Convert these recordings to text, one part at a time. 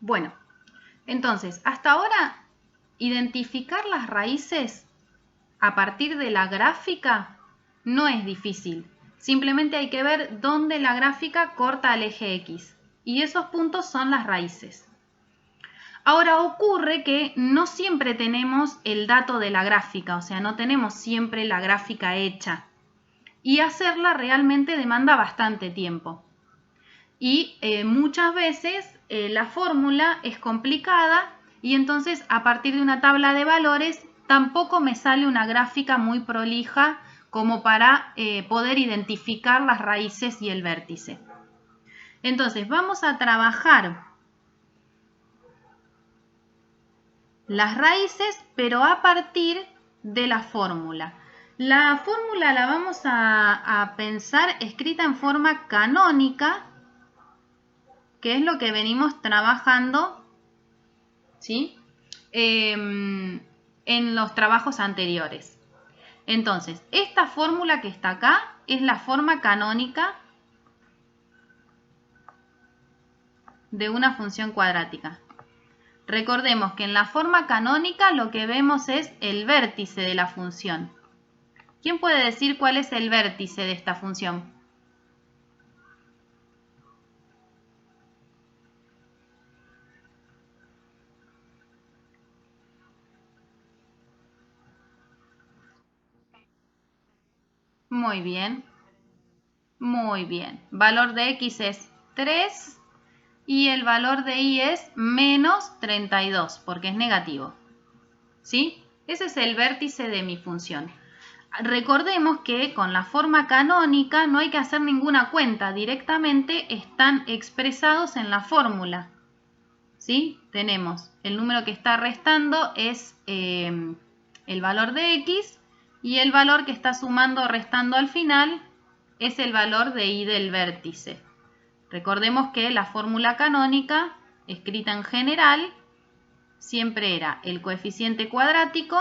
Bueno, entonces, hasta ahora, identificar las raíces a partir de la gráfica no es difícil. Simplemente hay que ver dónde la gráfica corta al eje X. Y esos puntos son las raíces. Ahora ocurre que no siempre tenemos el dato de la gráfica, o sea, no tenemos siempre la gráfica hecha. Y hacerla realmente demanda bastante tiempo. Y muchas veces la fórmula es complicada y entonces a partir de una tabla de valores tampoco me sale una gráfica muy prolija como para poder identificar las raíces y el vértice. Entonces vamos a trabajar las raíces, pero a partir de la fórmula. La fórmula la vamos a pensar escrita en forma canónica, que es lo que venimos trabajando, ¿sí? En los trabajos anteriores. Entonces, esta fórmula que está acá es la forma canónica de una función cuadrática. Recordemos que en la forma canónica lo que vemos es el vértice de la función. ¿Quién puede decir cuál es el vértice de esta función? Muy bien. Muy bien. Valor de X es 3 y el valor de Y es menos 32 porque es negativo. ¿Sí? Ese es el vértice de mi función. Recordemos que con la forma canónica no hay que hacer ninguna cuenta, directamente están expresados en la fórmula. ¿Sí? Tenemos el número que está restando es el valor de X y el valor que está sumando o restando al final es el valor de Y del vértice. Recordemos que la fórmula canónica, escrita en general, siempre era el coeficiente cuadrático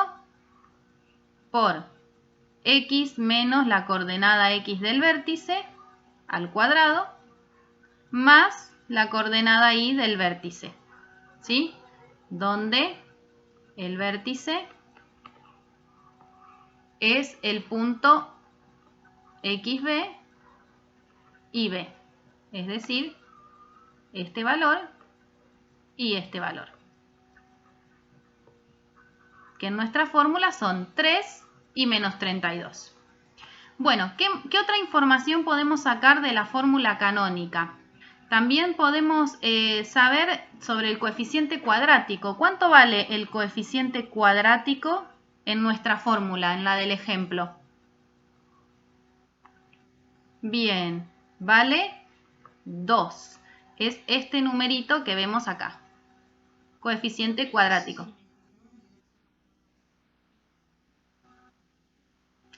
por X menos la coordenada X del vértice al cuadrado más la coordenada Y del vértice, ¿sí? Donde el vértice es el punto XB y B, es decir, este valor y este valor, que en nuestra fórmula son 3 y menos 32. Bueno, ¿qué otra información podemos sacar de la fórmula canónica? También podemos saber sobre el coeficiente cuadrático. ¿Cuánto vale el coeficiente cuadrático en nuestra fórmula, en la del ejemplo? Bien, vale 2. Es este numerito que vemos acá. Coeficiente cuadrático.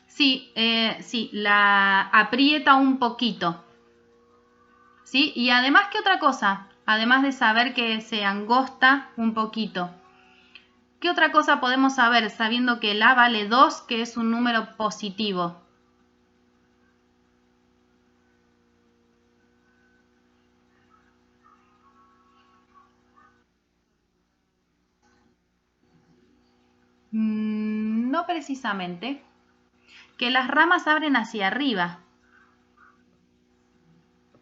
Sí, sí, la aprieta un poquito. ¿Sí? Y además, ¿qué otra cosa? Además de saber que se angosta un poquito. ¿Qué otra cosa podemos saber sabiendo que el A vale 2, que es un número positivo? No precisamente. Que las ramas abren hacia arriba.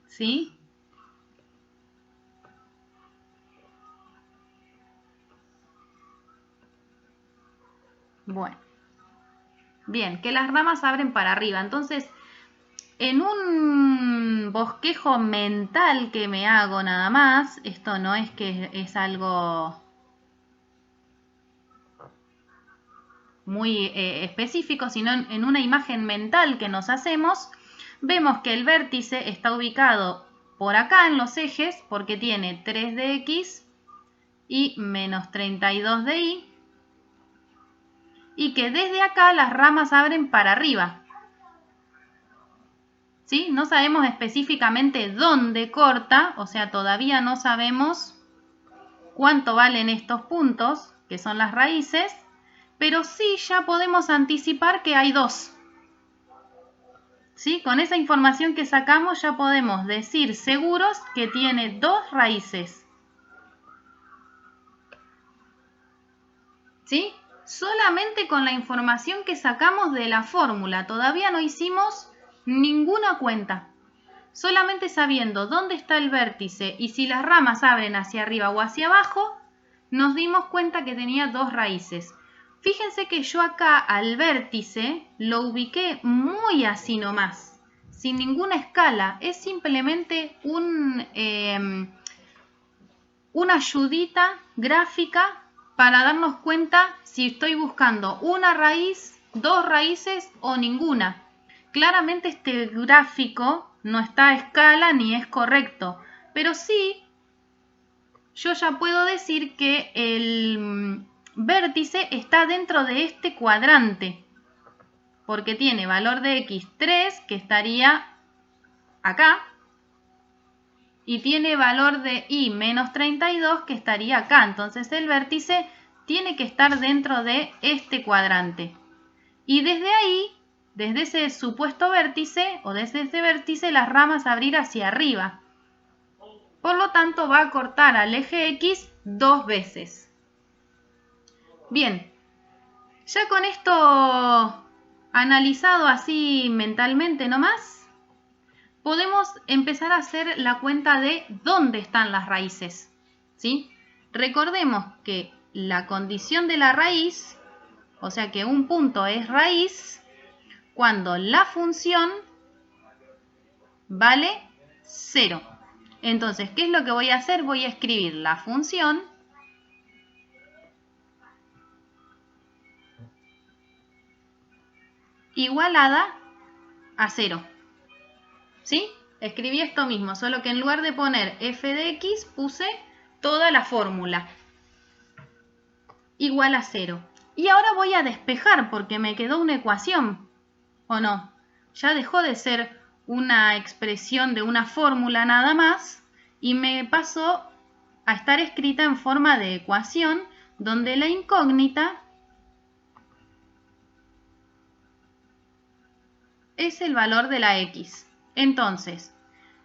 ¿Sí? Bueno. Bien, que las ramas abren para arriba. Entonces, en un bosquejo mental que me hago nada más, esto no es que es algo muy específico, sino en una imagen mental que nos hacemos, vemos que el vértice está ubicado por acá en los ejes porque tiene 3 de X y menos 32 de Y, y que desde acá las ramas abren para arriba. ¿Sí? No sabemos específicamente dónde corta, o sea, todavía no sabemos cuánto valen estos puntos, que son las raíces, pero sí ya podemos anticipar que hay 2. ¿Sí? Con esa información que sacamos ya podemos decir seguros que tiene 2 raíces. ¿sí? Solamente con la información que sacamos de la fórmula. Todavía no hicimos ninguna cuenta. Solamente sabiendo dónde está el vértice y si las ramas abren hacia arriba o hacia abajo, nos dimos cuenta que tenía dos raíces. Fíjense que yo acá al vértice lo ubiqué muy así nomás, sin ninguna escala. Es simplemente una ayudita gráfica para darnos cuenta si estoy buscando una raíz, dos raíces o ninguna. Claramente este gráfico no está a escala ni es correcto, pero sí yo ya puedo decir que el vértice está dentro de este cuadrante, porque tiene valor de x 3, que estaría acá, y tiene valor de y menos 32, que estaría acá. Entonces el vértice tiene que estar dentro de este cuadrante. Y desde ahí, desde ese supuesto vértice, o desde ese vértice, las ramas abrir hacia arriba. Por lo tanto, va a cortar al eje X dos veces. Bien, ya con esto analizado así mentalmente nomás, podemos empezar a hacer la cuenta de dónde están las raíces, ¿sí? Recordemos que la condición de la raíz, o sea que un punto es raíz, cuando la función vale 0. Entonces, ¿qué es lo que voy a hacer? Voy a escribir la función igualada a 0. ¿Sí? Escribí esto mismo, solo que en lugar de poner f de x, puse toda la fórmula. Igual a 0. Y ahora voy a despejar porque me quedó una ecuación, ¿o no? Ya dejó de ser una expresión de una fórmula nada más y me pasó a estar escrita en forma de ecuación donde la incógnita es el valor de la x. Entonces,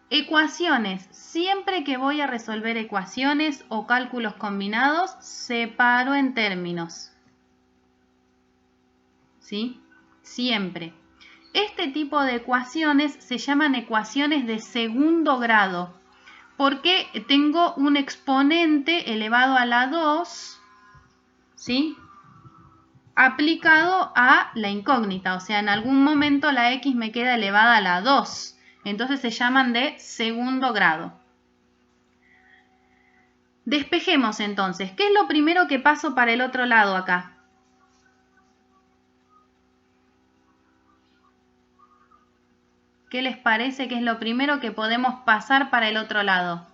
ecuaciones, siempre que voy a resolver ecuaciones o cálculos combinados, separo en términos. ¿Sí? Siempre. Este tipo de ecuaciones se llaman ecuaciones de segundo grado, porque tengo un exponente elevado a la 2, ¿sí? Aplicado a la incógnita, o sea, en algún momento la x me queda elevada a la 2. Entonces se llaman de segundo grado. Despejemos entonces. ¿Qué es lo primero que paso para el otro lado acá? ¿Qué les parece que es lo primero que podemos pasar para el otro lado?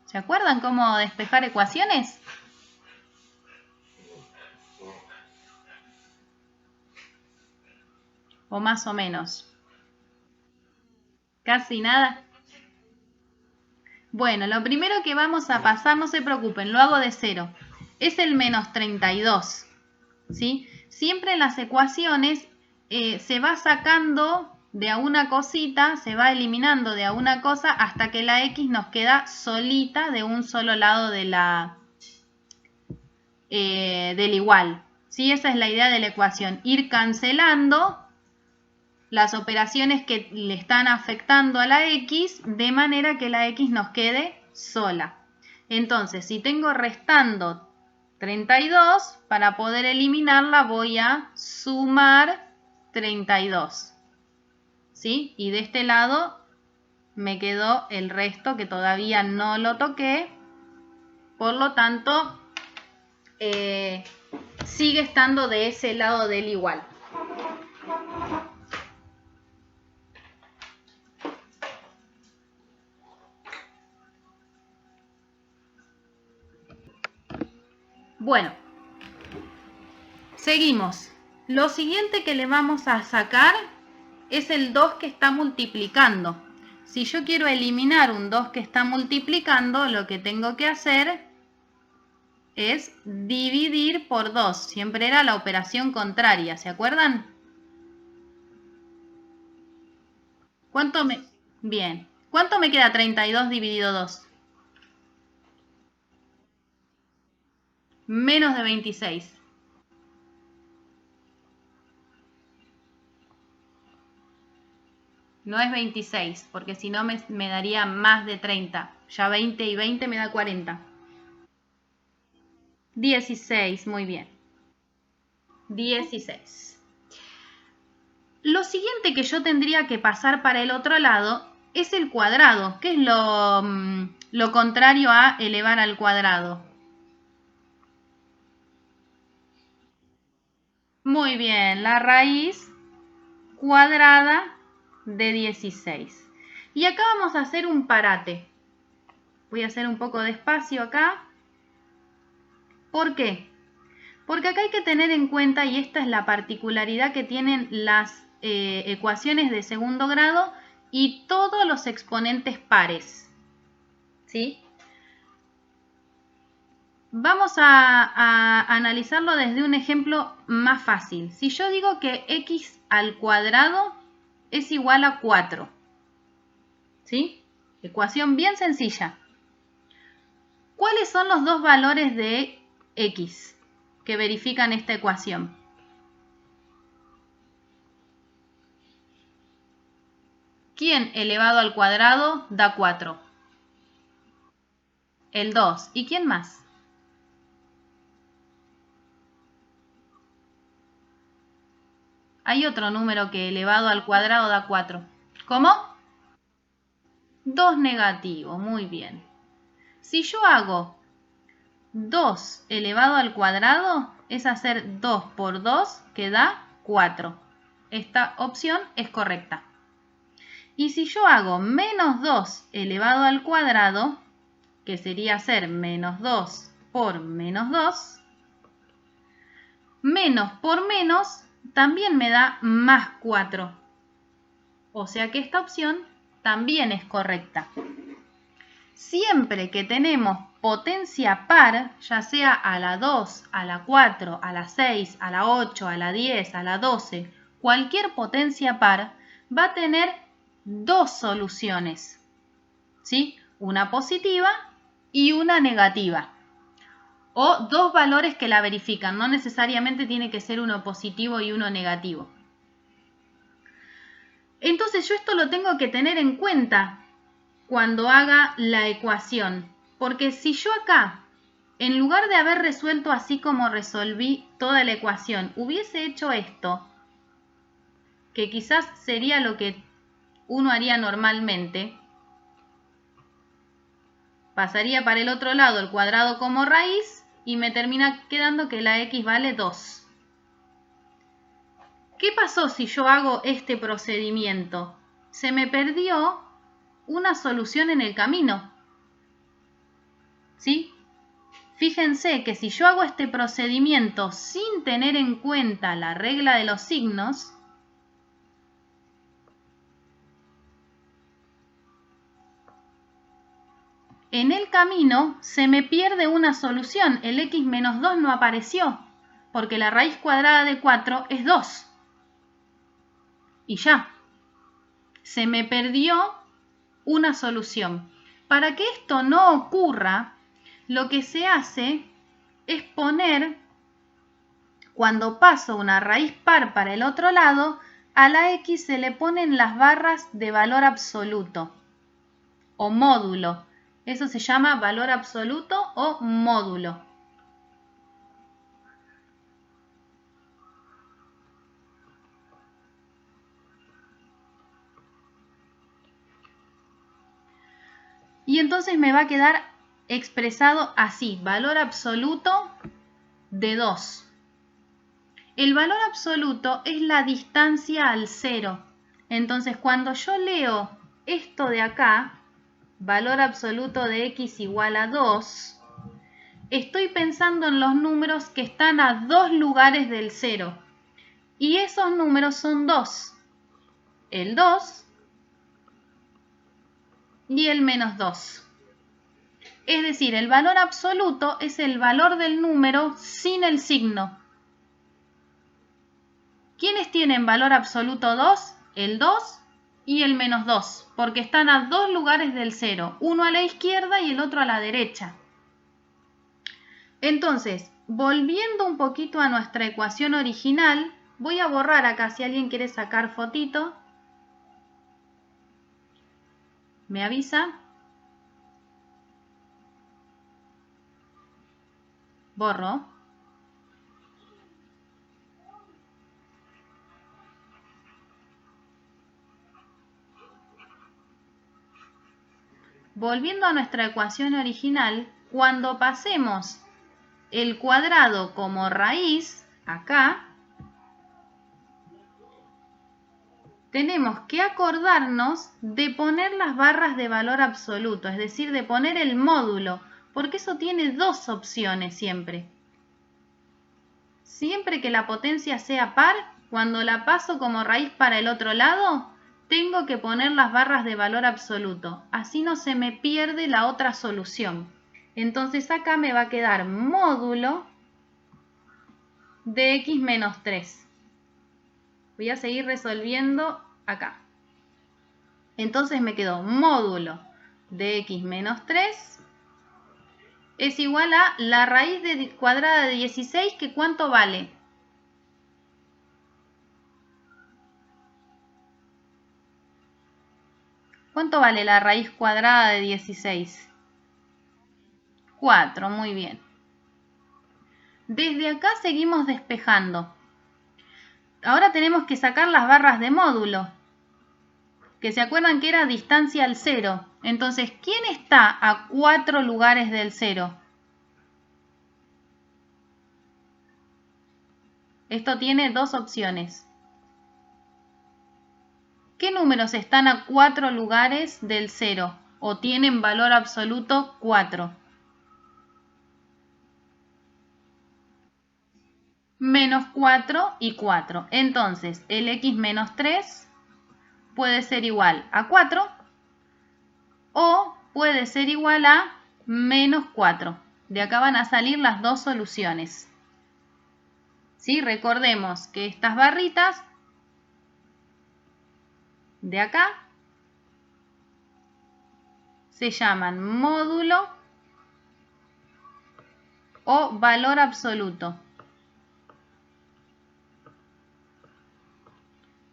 ¿Se acuerdan cómo despejar ecuaciones? ¿O más o menos? Casi nada. Bueno, lo primero que vamos a pasar, no se preocupen, lo hago de 0. Es el menos 32. ¿Sí? Siempre en las ecuaciones se va sacando de a una cosita, se va eliminando de a una cosa hasta que la x nos queda solita de un solo lado de del igual. ¿Sí? Esa es la idea de la ecuación, ir cancelando las operaciones que le están afectando a la x de manera que la x nos quede sola. Entonces, si tengo restando 32, para poder eliminarla voy a sumar 32. ¿Sí? Y de este lado me quedó el resto que todavía no lo toqué. Por lo tanto, sigue estando de ese lado del igual. Bueno, seguimos. Lo siguiente que le vamos a sacar es el 2 que está multiplicando. Si yo quiero eliminar un 2 que está multiplicando, lo que tengo que hacer es dividir por 2. Siempre era la operación contraria, ¿se acuerdan? ¿Cuánto me... Bien. ¿Cuánto me queda 32 dividido 2? Menos de 26. No es 26, porque si no me daría más de 30. Ya 20 y 20 me da 40. 16, muy bien. 16. Lo siguiente que yo tendría que pasar para el otro lado es el cuadrado, que es lo contrario a elevar al cuadrado. Muy bien, la raíz cuadrada de 16. Y acá vamos a hacer un parate. Voy a hacer un poco de espacio acá. ¿Por qué? Porque acá hay que tener en cuenta, y esta es la particularidad que tienen las ecuaciones de segundo grado y todos los exponentes pares. ¿Sí? Vamos a analizarlo desde un ejemplo más fácil. Si yo digo que x al cuadrado es igual a 4, ¿sí? Ecuación bien sencilla. ¿Cuáles son los dos valores de x que verifican esta ecuación? ¿Quién elevado al cuadrado da 4? El 2. ¿Y quién más? Hay otro número que elevado al cuadrado da 4. ¿Cómo? 2 negativo, muy bien. Si yo hago 2 elevado al cuadrado, es hacer 2 por 2, que da 4. Esta opción es correcta. Y si yo hago menos 2 elevado al cuadrado, que sería hacer menos 2 por menos 2, menos por menos también me da más 4. O sea que esta opción también es correcta. Siempre que tenemos potencia par, ya sea a la 2, a la 4, a la 6, a la 8, a la 10, a la 12, cualquier potencia par va a tener dos soluciones, ¿sí? Una positiva y una negativa. O dos valores que la verifican, no necesariamente tiene que ser uno positivo y uno negativo. Entonces yo esto lo tengo que tener en cuenta cuando haga la ecuación, porque si yo acá, en lugar de haber resuelto así como resolví toda la ecuación, hubiese hecho esto, que quizás sería lo que uno haría normalmente, pasaría para el otro lado el cuadrado como raíz y me termina quedando que la x vale 2. ¿Qué pasó si yo hago este procedimiento? Se me perdió una solución en el camino, ¿sí? Fíjense que si yo hago este procedimiento sin tener en cuenta la regla de los signos, en el camino se me pierde una solución. El x menos 2 no apareció, porque la raíz cuadrada de 4 es 2. Y ya, se me perdió una solución. Para que esto no ocurra, lo que se hace es poner, cuando paso una raíz par para el otro lado, a la x se le ponen las barras de valor absoluto o módulo. Eso se llama valor absoluto o módulo. Y entonces me va a quedar expresado así, valor absoluto de 2. El valor absoluto es la distancia al 0. Entonces, cuando yo leo esto de acá, valor absoluto de x igual a 2, estoy pensando en los números que están a 2 lugares del 0. Y esos números son 2. El 2 y el menos 2. Es decir, el valor absoluto es el valor del número sin el signo. ¿Quiénes tienen valor absoluto 2? El 2 y el menos 2, porque están a dos lugares del 0, uno a la izquierda y el otro a la derecha. Entonces, volviendo un poquito a nuestra ecuación original, voy a borrar acá si alguien quiere sacar fotito. ¿Me avisa? Borro. Volviendo a nuestra ecuación original, cuando pasemos el cuadrado como raíz, acá, tenemos que acordarnos de poner las barras de valor absoluto, es decir, de poner el módulo, porque eso tiene dos opciones siempre. Siempre que la potencia sea par, cuando la paso como raíz para el otro lado, tengo que poner las barras de valor absoluto, así no se me pierde la otra solución. Entonces acá me va a quedar módulo de x menos 3. Voy a seguir resolviendo acá. Entonces me quedó módulo de x menos 3 es igual a la raíz cuadrada de 16, que ¿cuánto vale? ¿Cuánto vale la raíz cuadrada de 16? 4, muy bien. Desde acá seguimos despejando. Ahora tenemos que sacar las barras de módulo, que se acuerdan que era distancia al 0. Entonces, ¿quién está a 4 lugares del 0? Esto tiene dos opciones. ¿Qué números están a 4 lugares del 0 o tienen valor absoluto 4? Menos 4 y 4. Entonces, el x menos 3 puede ser igual a 4 o puede ser igual a menos 4. De acá van a salir las dos soluciones. ¿Sí? Recordemos que estas barritas de acá se llaman módulo o valor absoluto.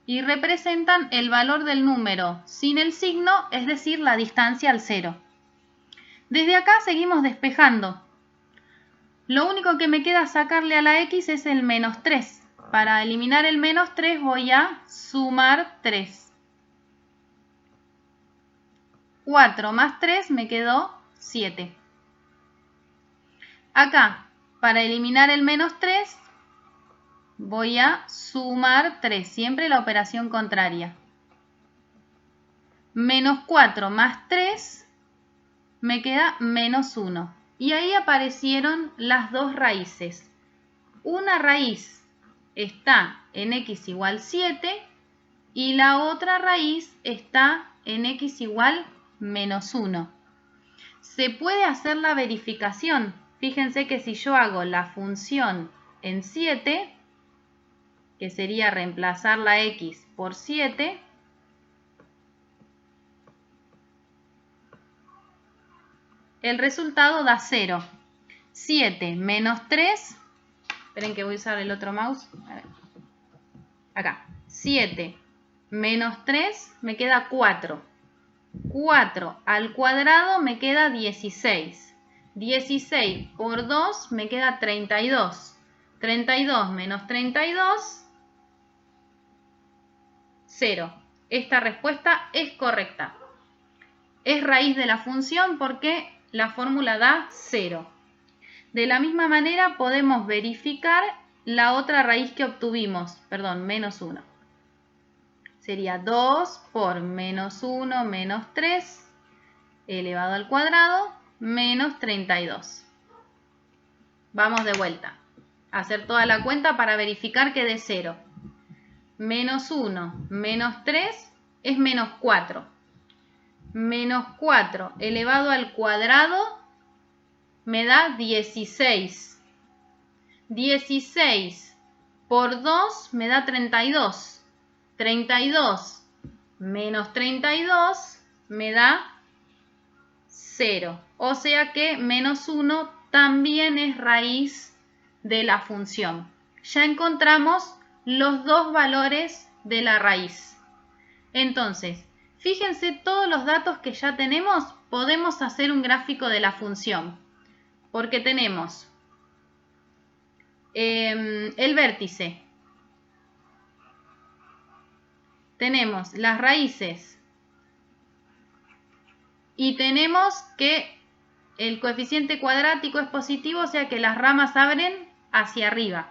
Y representan el valor del número sin el signo, es decir, la distancia al 0. Desde acá seguimos despejando. Lo único que me queda sacarle a la x es el menos 3. Para eliminar el menos 3 voy a sumar 3. 4 más 3 me quedó 7. Acá, para eliminar el menos 3, voy a sumar 3, siempre la operación contraria. Menos 4 más 3 me queda menos 1. Y ahí aparecieron las dos raíces. Una raíz está en x igual 7 y la otra raíz está en x igual menos 1. Se puede hacer la verificación. Fíjense que si yo hago la función en 7, que sería reemplazar la x por 7, el resultado da 0. 7 menos 3, esperen que voy a usar el otro mouse. A ver. Acá, 7 menos 3 me queda 4. 4 al cuadrado me queda 16. 16 por 2 me queda 32. 32 menos 32, 0. Esta respuesta es correcta. Es raíz de la función porque la fórmula da 0. De la misma manera podemos verificar la otra raíz que obtuvimos, perdón, menos 1. Sería 2 por menos 1 menos 3 elevado al cuadrado menos 32. Vamos de vuelta a hacer toda la cuenta para verificar que dé 0. Menos 1 menos 3 es menos 4. Menos 4 elevado al cuadrado me da 16. 16 por 2 me da 32. 32 menos 32 me da 0. O sea que menos 1 también es raíz de la función. Ya encontramos los dos valores de la raíz. Entonces, fíjense todos los datos que ya tenemos, podemos hacer un gráfico de la función. Porque tenemos el vértice, tenemos las raíces y tenemos que el coeficiente cuadrático es positivo, o sea que las ramas abren hacia arriba.